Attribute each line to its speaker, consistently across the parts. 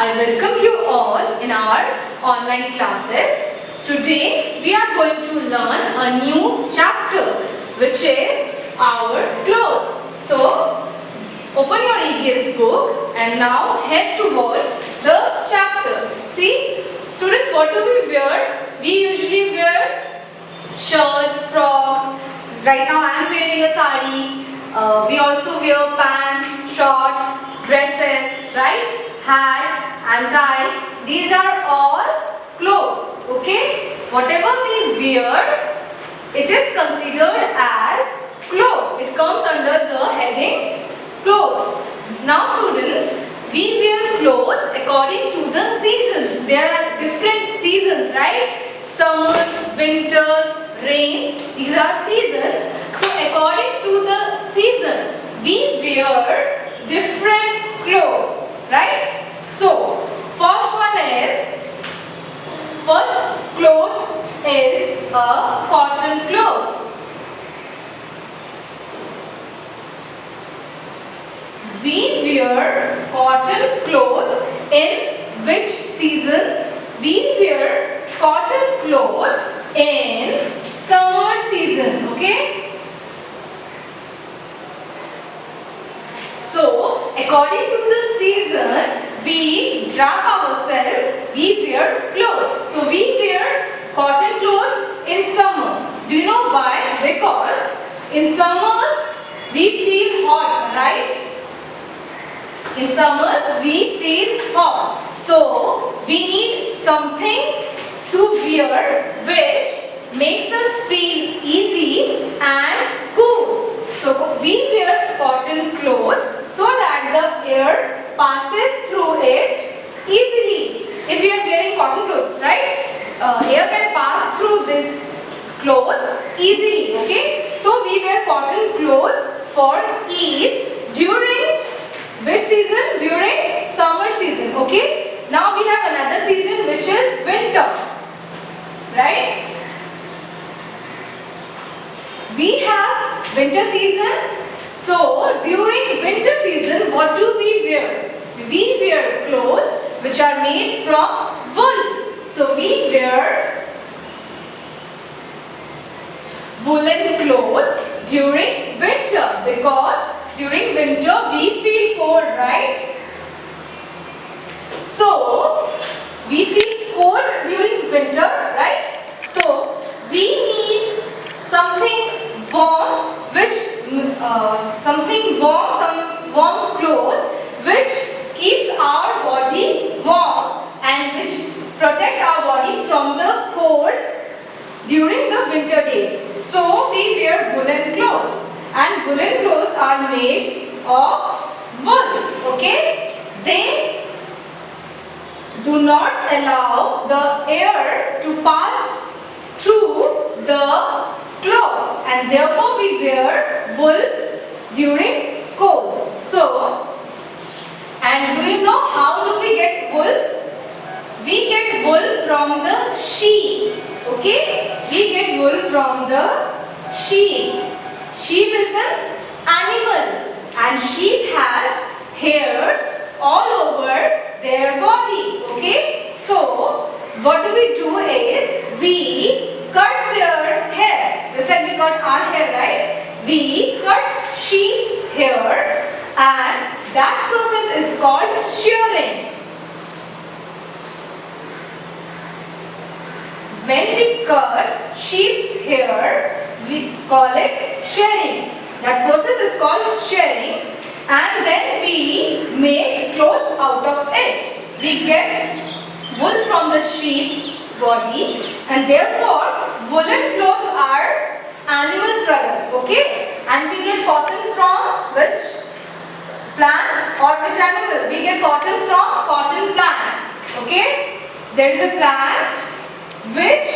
Speaker 1: I welcome you all in our online classes. Today we are going to learn a new chapter which is our clothes. So open your EVS book and now head towards the chapter. See students, what do we wear? We usually wear shirts, frocks. Right now I am wearing a sari. We also wear pants, short, dresses, right? Hat and tie. These are all clothes. Okay? Whatever we wear, it is considered as clothes. It comes under the heading clothes. Now students, we wear clothes according to the seasons. There are different seasons, right? Summer, winters, rains. These are seasons. So according to the season, we wear different clothes, right? So first cloth is a cotton cloth. We wear cotton cloth in which season? We wear cotton cloth in summer season, okay? So, according to the season, we wrap ourselves, we wear clothes. So, we wear cotton clothes in summer. Do you know why? Because in summers, we feel hot, right? In summers, we feel hot. So, we need something to wear which makes us feel easy and cool. So, we wear cotton clothes so that the air passes through it easily. If we are wearing cotton clothes, right? Air can pass through this cloth easily, okay? So, we wear cotton clothes for ease during which season? During summer season, okay? Now, we have another season which is winter, right? We have winter season. So, during winter season, what do we wear? We wear clothes which are made from wool. So, we wear woolen clothes during winter because during winter we feel cold, right? So, we feel cold during winter, right? So, we need something warm, some warm clothes which keeps our body warm and which protect our body from the cold during the winter days. So we wear woolen clothes, and woolen clothes are made of wool, okay? They do not allow the air to pass through the cloth, and therefore we wear wool during cold. So, and do you know how do we get wool? We get wool from the sheep, okay? We get wool from the sheep. Sheep is an animal and sheep has hairs all over their body, okay? So, what do is we cut their hair, just like we cut our hair, right? We cut sheep's hair and that process is called shearing. When we cut sheep's hair, we call it shearing. That process is called shearing, and then we make clothes out of it. We get wool from the sheep's body, and therefore woolen clothes are animal product, okay? And we get cotton from which plant or which animal? We get cotton from cotton plant, okay? There is a plant which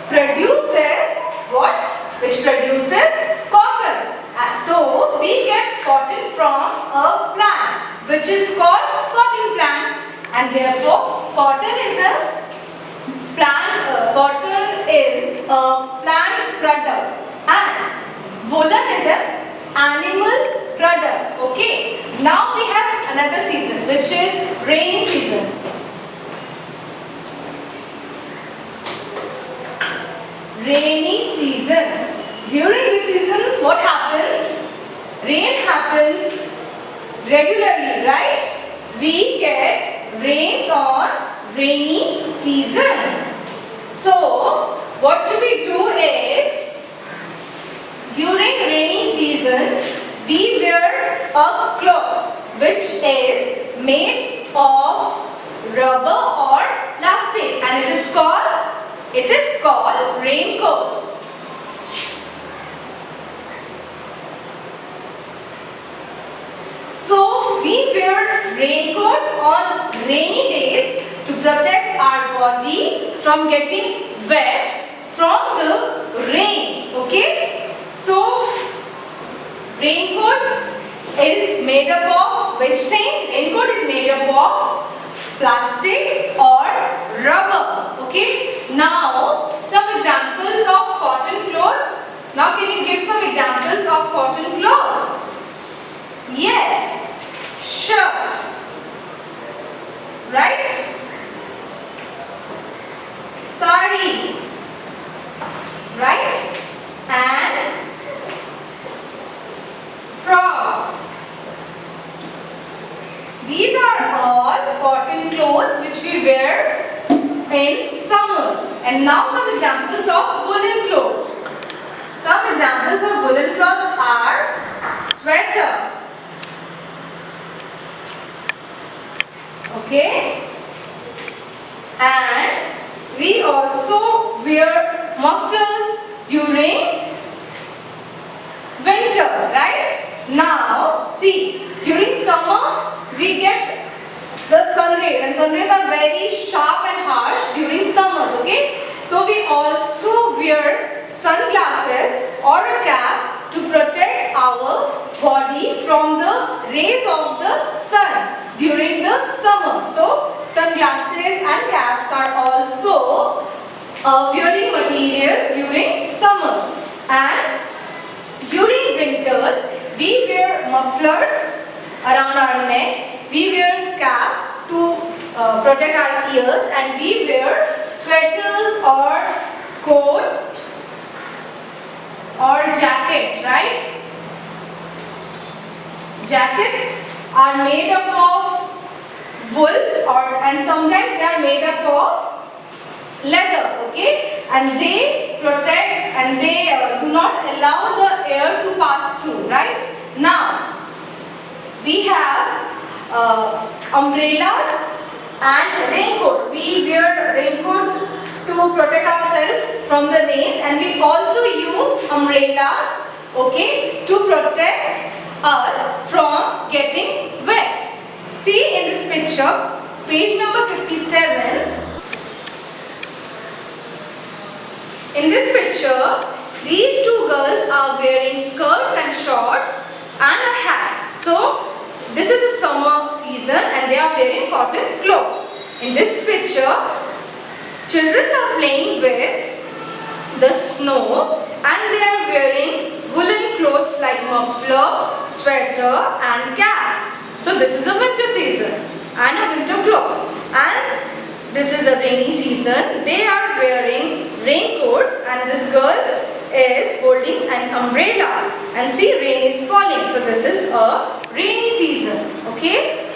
Speaker 1: produces what? Which produces cotton. And so we get cotton from a plant which is called cotton plant, and therefore cotton is a plant product and woolen is an animal product, okay? Now we have another season which is rainy season. rainy season. During this season, what happens? Rain happens regularly, right? We get rains on rainy season. So, what we do is, during rainy season, we wear a cloth which is made of rubber or plastic, and it is called raincoat. So we wear raincoat on rainy days to protect our body from getting wet from the rains. Okay? So raincoat is made up of which thing? Raincoat is made up of plastic or rubber. Okay? Now some examples of cotton cloth. Now can you give some examples of cotton cloth? Yes, shirt, right? Sarees, right? And frocks. These are all cotton clothes which we wear in summers. And now some examples of woolen clothes. Some examples of woolen clothes are sweater. Okay, and we also wear mufflers during winter, right? Now, see, during summer we get the sun rays, and sun rays are very sharp and harsh during summers, okay? So we also wear sunglasses or a cap to protect our body from the rays of the sun during the summer. So sunglasses and caps are also wearing material during summers. And during winters we wear mufflers around our neck, we wear cap to protect our ears, and we wear sweaters or coat or jackets, right? Jackets are made up of wool and sometimes they are made up of leather, okay? And they protect and they do not allow the air to pass through, right? Now, we have umbrellas and raincoat. We wear raincoat to protect ourselves from the rain, and we also use umbrellas, okay, to protect us from getting wet. See in this picture, page number 57. In this picture, these two girls are wearing skirts and shorts and a hat. So, this is a summer season and they are wearing cotton clothes. In this picture, children are playing with the snow and they are wearing woolen clothes like muffler, sweater and caps. So this is a winter season and a winter cloth. And this is a rainy season. They are wearing raincoats and this girl is holding an umbrella. And see, rain is falling. So this is a rainy season. Okay?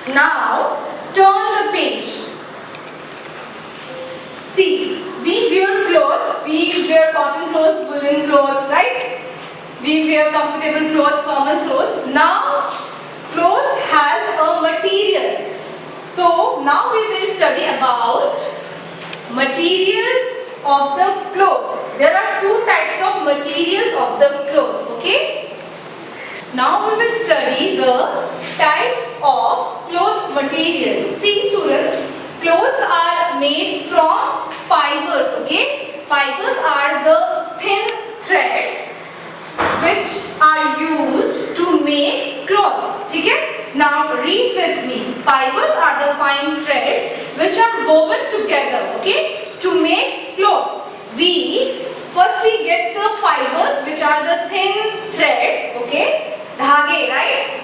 Speaker 1: Now, turn the page. See, we wear clothes. We wear cotton clothes, woolen clothes, right? We wear comfortable clothes, formal clothes. Now, clothes has a material. So, now we will study about material of the cloth. There are two types of materials of the cloth, okay? Now we will study the types of cloth material. See students, clothes are made from fibers, okay? Fibers are the thin threads which are used to make cloth, okay? Now read with me. Fibers are the fine threads which are woven together, okay, to make clothes. First we get the fibers which are the thin threads, okay, dhage, right?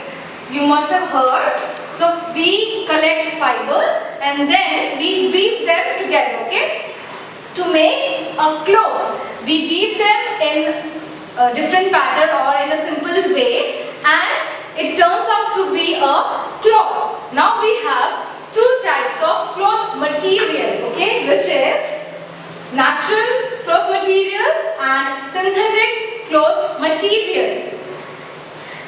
Speaker 1: You must have heard. So we collect fibers and then we weave them together, okay? to make a cloth. We weave them in a different pattern or in a simple way, and it turns out to be a cloth. Now we have two types of cloth material, okay, which is natural cloth material and synthetic cloth material.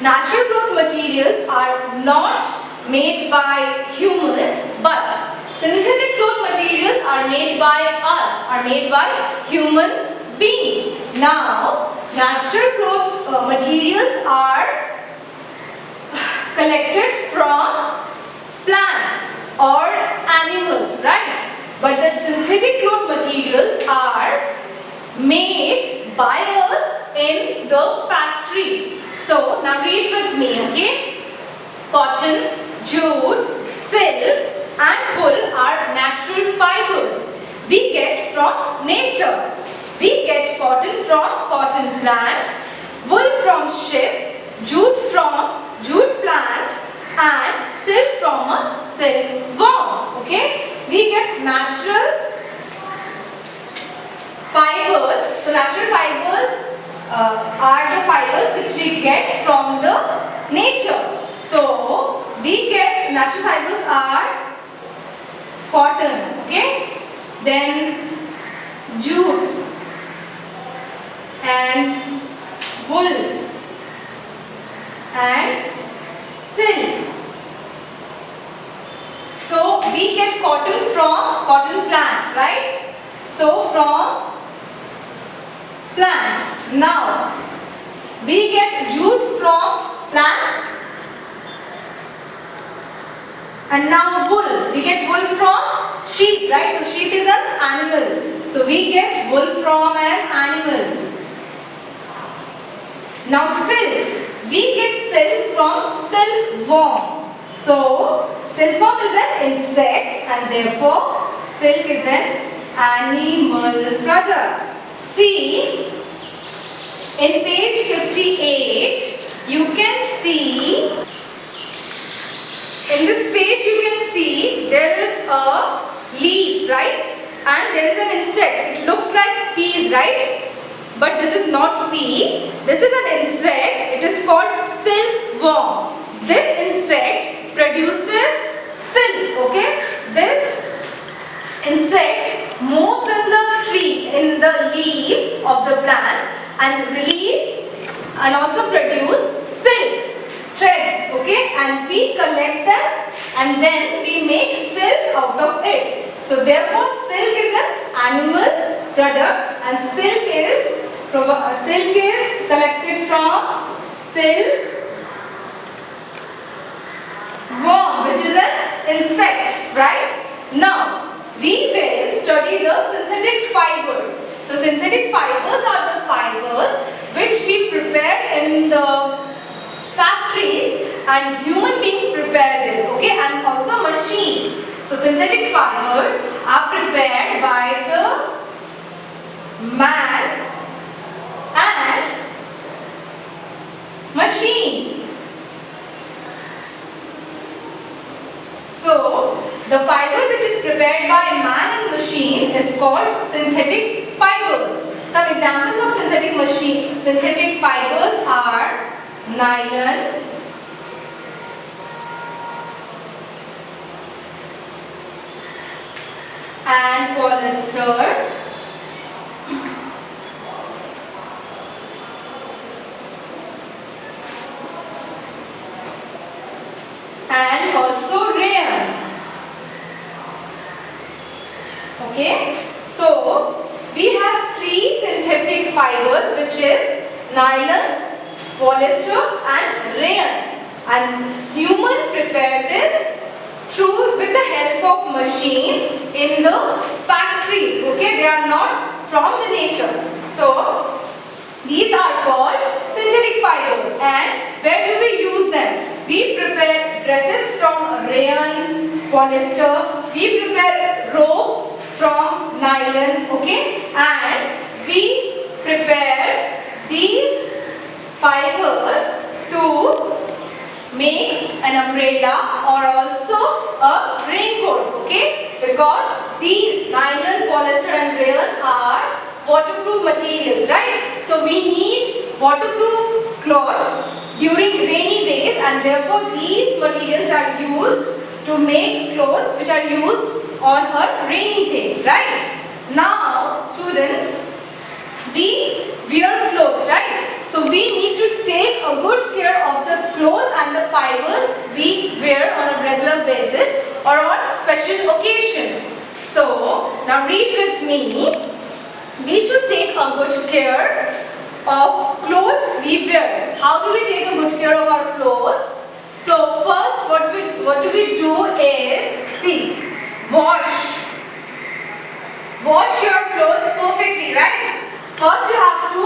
Speaker 1: Natural cloth materials are not made by humans, but synthetic cloth materials are made by us, are made by human beings. Now, natural cloth materials are collected from plants or animals, right? But the synthetic cloth materials are made by us in the factories. So, now read with me, okay? Cotton, jute, silk and wool are natural fibers we get from nature. We get cotton from cotton plant, wool from sheep, jute from jute plant and silk from a silkworm. Okay? We get natural fibers. So natural fibers are the fibers which we get from the nature. So we get natural fibers are cotton, okay? Then jute and wool and silk. So we get cotton from cotton plant, right? So from plant. Now we get jute from plant. And now wool. We get wool from sheep, right? So sheep is an animal. So we get wool from an animal. Now silk. We get silk from silkworm. So silkworm is an insect and therefore silk is an animal product. See, in page 58, you can see, in this page you can see there is a leaf, right? And there is an insect. It looks like peas, right? But this is not pea. This is an insect. It is called silkworm. This insect produces silk, okay? This insect moves in the tree, in the leaves of the plant and release and also produce silk threads, okay? And we collect them and then we make silk out of it. So therefore silk is an animal product and silk is collected from silk worm, which is an insect, right? Now we will study the synthetic fiber. So synthetic fibers are the fibers which we prepare in the factories and human beings prepare this, okay? And also machines. So synthetic fibers are prepared by the man and machines. So the fiber which is prepared by man and machine is called synthetic fibers. Some examples of synthetic fibers are nylon, and polyester, and also rayon. Okay, so we have three synthetic fibers, which is nylon, polyester and rayon, and human prepare this with the help of machines in the factories. Okay, they are not from the nature. So these are called synthetic fibers. And where do we use them? We prepare dresses from rayon, polyester. We prepare ropes from nylon. Okay, and we prepare these fibers to make an umbrella or also a raincoat, okay? Because these nylon, polyester and rayon are waterproof materials, right? So we need waterproof cloth during rainy days, and therefore these materials are used to make clothes which are used on a rainy day, right? Now students, we wear clothes, right? So we need to take a good care of the clothes and the fibers we wear on a regular basis or on special occasions. So now read with me. We should take a good care of clothes we wear. How do we take a good care of our clothes? So first what do we do is, see, wash your clothes perfectly, right? First you have to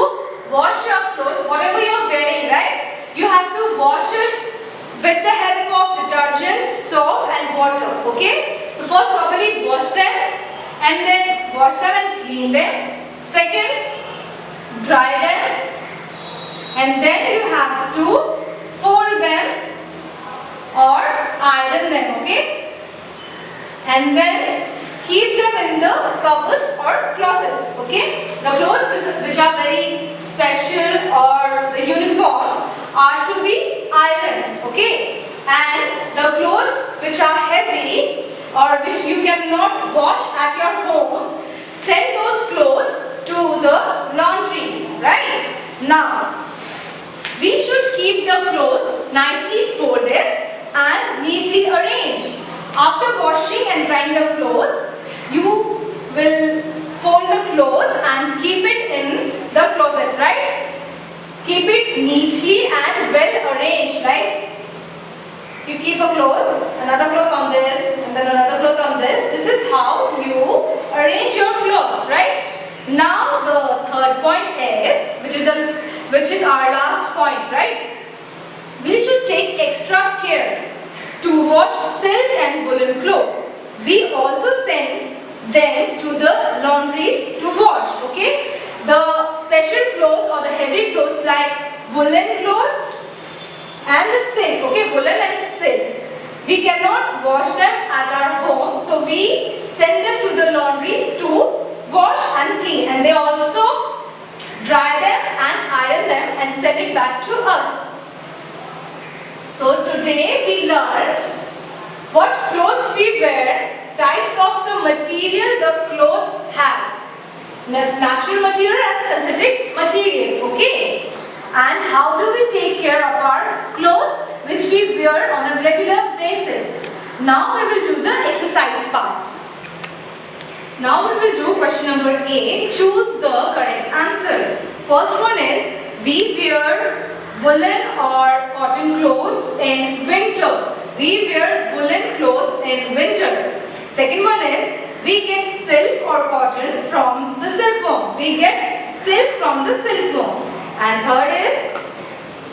Speaker 1: wash your clothes, whatever you are wearing, right? You have to wash it with the help of detergent, soap and water, okay? So first properly wash them and clean them. Second, dry them, and then you have to fold them or iron them, okay? And then keep them in the cupboards or closets, okay? The clothes which are very special or the uniforms are to be ironed, okay? And the clothes which are heavy or which you cannot wash at your homes, send those clothes to the laundries, right? Now, we should keep the clothes nicely folded and neatly arranged. After washing and drying the clothes, you will fold the clothes and keep it in the closet, right? Keep it neatly and well arranged, like you keep a cloth, another cloth on this, and then another cloth on this. This is how you arrange your clothes, right? Now the third point is, which is our last point, right? We should take extra care to wash silk and woolen clothes. We also send them to the laundries to wash, okay? The special clothes or the heavy clothes like woolen clothes and the silk, okay, woolen and silk. We cannot wash them at our homes, so we send them to the laundries to wash and clean, and they also dry them and iron them and send it back to us. So today we learned what clothes we wear, types of the material the cloth has, natural material and synthetic material, okay? And how do we take care of our clothes which we wear on a regular basis? Now we will do the exercise part. Now we will do question number 8. Choose the correct answer. First one is, we wear woolen or cotton clothes in winter. We wear woolen clothes in winter. Second one is, we get silk or cotton from the silkworm. We get silk from the silkworm. And third is,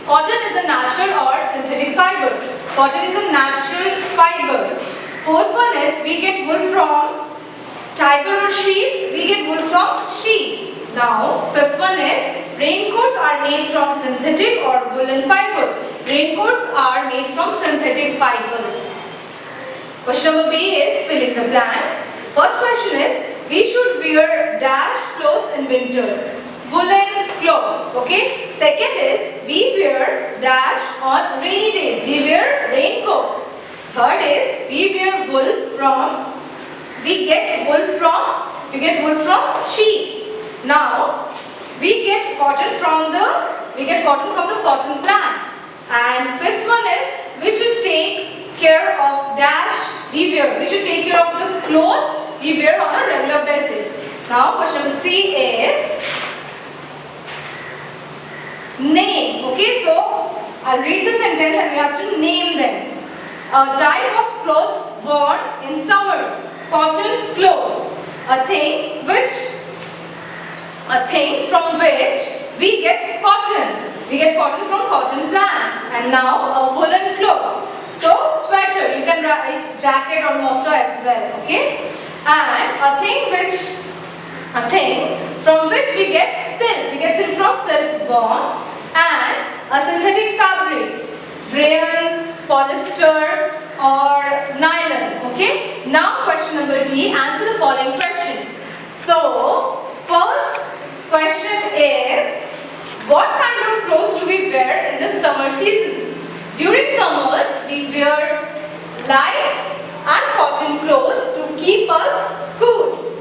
Speaker 1: cotton is a natural or synthetic fiber. Cotton is a natural fiber. Fourth one is, we get wool from tiger or sheep. We get wool from sheep. Now, fifth one is, raincoats are made from synthetic or woolen fiber. Raincoats are made from synthetic fibers. Question number B is, fill in the blanks. First question is, we should wear dash clothes in winter. Woolen clothes, okay? Second is, we wear dash on rainy days. We wear raincoats. Third is, we wear wool from, we get wool from sheep. Now, we get cotton from the cotton plant. And fifth one is, we should take care of dash we wear. We should take care of the clothes we wear on a regular basis. Now, question number C is, name. Okay, so I'll read the sentence and you have to name them. A type of cloth worn in summer. Cotton clothes. A thing from which we get cotton. We get cotton from cotton plants. And now a woolen cloth. So sweater, you can write jacket or muffler as well. Okay. And a thing from which we get silk. We get silk from silkworm. And a synthetic fabric, rayon, polyester or nylon, okay? Now question number D, answer the following questions. So, first question is, what kind of clothes do we wear in the summer season? During summers, we wear light and cotton clothes to keep us cool.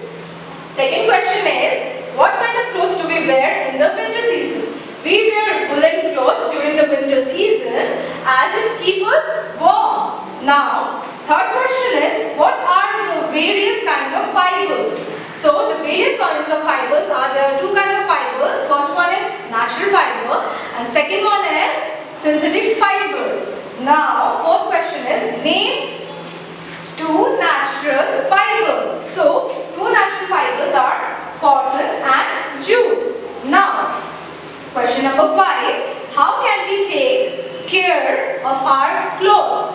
Speaker 1: Second question is, what kind of clothes do we wear in the winter season? We wear woolen clothes during the winter season as it keeps us warm. Now, third question is, what are the various kinds of fibers? So, the various kinds of fibers are, there are two kinds of fibers. First one is natural fiber and second one is synthetic fiber. Now, fourth question is, name two natural fibers. So, two natural fibers are cotton and jute. Now, question number 5. How can we take care of our clothes?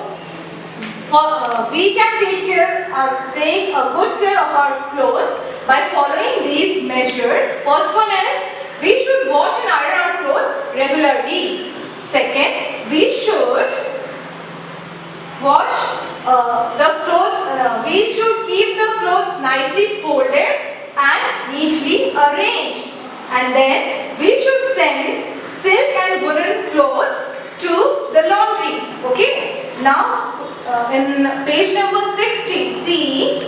Speaker 1: We can take a good care of our clothes by following these measures. First one is, we should wash and iron our clothes regularly. Second, we should wash the clothes, we should keep the clothes nicely folded and neatly arranged. And then we should send silk and woolen clothes to the laundries. Okay. Now in page number 60, see,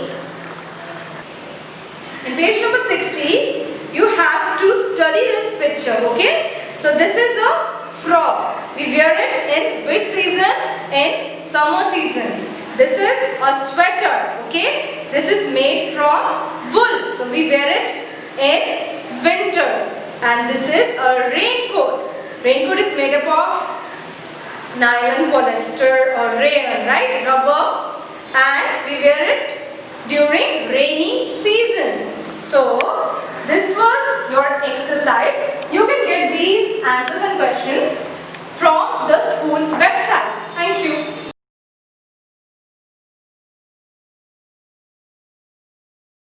Speaker 1: in page number 60, you have to study this picture. Okay. So this is a frock. We wear it in which season? In summer season. This is a sweater. Okay. This is made from wool. So we wear it in winter. And this is a raincoat. Raincoat is made up of nylon, polyester or rayon, right? Rubber. And we wear it during rainy seasons. So this was your exercise. You can get these answers and questions from the school